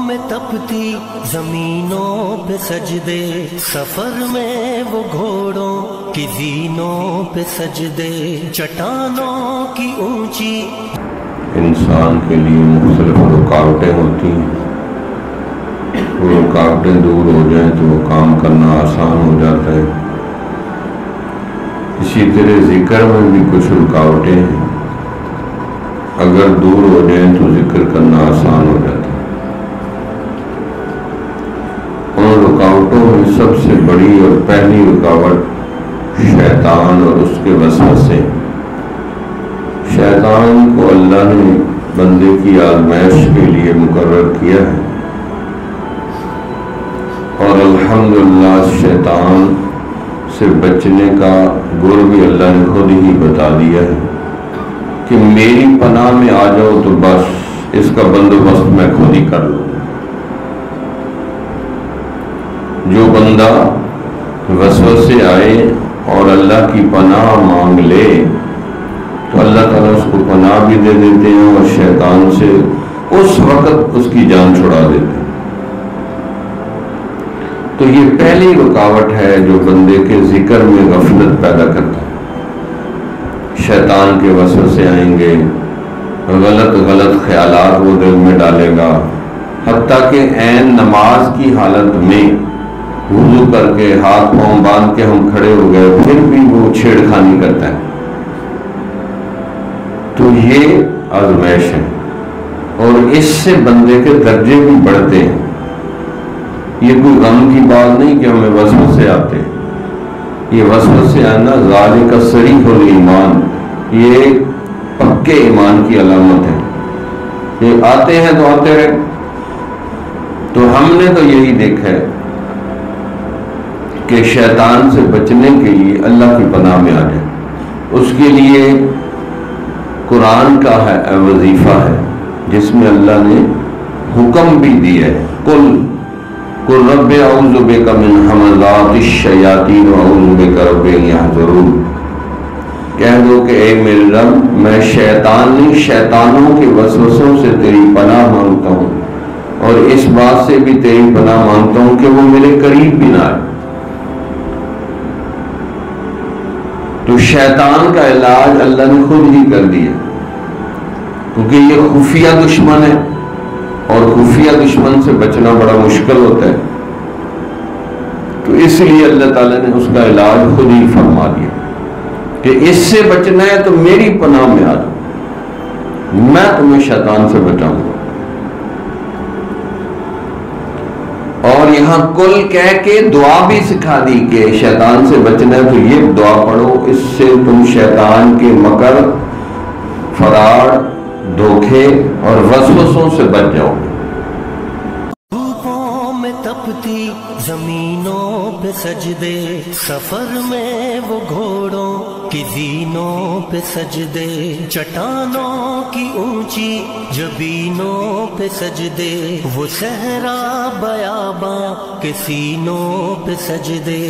میں تپتی زمینوں پہ سجدے، سفر میں وہ گھوڑوں کی زینوں پہ سجدے، چٹانوں کی اونچی۔ انسان کے لیے مختلف رکاوٹیں ہوتی ہیں، وہ رکاوٹیں دور ہو جائیں تو وہ کام کرنا آسان ہو جاتا ہے۔ اسی طرح ذکر میں بھی کچھ رکاوٹیں ہیں، اگر دور ہو جائیں تو ذکر کرنا آسان ہو جاتا ہے۔ ان رکاوٹوں میں سب سے بڑی اور پہلی رکاوٹ شیطان اور اس کے وسوسے۔ شیطان کو اللہ نے بندے کی آزمائش کے لیے مقرر کیا ہے، اور الحمدللہ شیطان سے بچنے کا گر بھی اللہ نے خود ہی بتا دیا ہے کہ میری پناہ میں آ جاؤ تو بس اس کا بندوبست میں خود ہی کر لوں۔ جو بندہ وسوسے آئے اور اللہ کی پناہ مانگ لے تو اللہ تعالیٰ اس کو پناہ بھی دے دیتے ہیں اور شیطان سے اس وقت اس کی جان چھڑا دیتے ہیں۔ تو یہ پہلی رکاوٹ ہے جو بندے کے ذکر میں غفلت پیدا کرتا ہے۔ شیطان کے وسوسے آئیں گے، غلط خیالات وہ دل میں ڈالے گا، حتیٰ کہ عین نماز کی حالت میں وضو کر کے ہاتھ پاؤں باندھ کے ہم کھڑے ہو گئے پھر بھی وہ چھیڑ خانی کرتا ہے۔ تو یہ آزمائش ہے، اور اس سے بندے کے درجے بھی بڑھتے ہیں۔ یہ کوئی غم کی بات نہیں کہ ہمیں وسوسے آتے، یہ وسوسے آنا ذالک صریح الایمان، یہ پکے ایمان کی علامت ہے۔ یہ آتے ہیں تو آتے رہے۔ تو ہم نے تو یہی دیکھا ہے کہ شیطان سے بچنے کے لیے اللہ کی پناہ میں آ جائے، اس کے لیے قرآن کا ہے وظیفہ ہے جس میں اللہ نے حکم بھی دیا ہے، قل رب اعوذ بک من ہمزات الشیاطین واعوذ بک رب ان یحضرون۔ کہہ دو کہ اے میرے رب، میں شیطانوں کے وسوسوں سے تیری پناہ مانگتا ہوں، اور اس بات سے بھی تیری پناہ مانگتا ہوں کہ وہ میرے قریب بھی نہ آئے۔ تو شیطان کا علاج اللہ نے خود ہی کر دیا، کیونکہ یہ خفیہ دشمن ہے، اور خفیہ دشمن سے بچنا بڑا مشکل ہوتا ہے۔ تو اس لیے اللہ تعالیٰ نے اس کا علاج خود ہی فرما دیا کہ اس سے بچنا ہے تو میری پناہ میں آ جاؤ، میں تمہیں شیطان سے بچاؤں گا۔ اور یہاں کل کہہ کے دعا بھی سکھا دی کہ شیطان سے بچنا ہے تو یہ دعا پڑھو، اس سے تم شیطان کے مکر، فراڈ، دھوکے اور وسوسوں سے بچ جاؤ گے۔ دھوپوں میں تپتی زمینوں پہ سجدے، سفر میں وہ گھوڑوں کی زینوں پہ سجدے، چٹانوں کی اونچی جبینوں پہ سجدے، وہ صحرا بیاباں کے سینوں پہ سجدے۔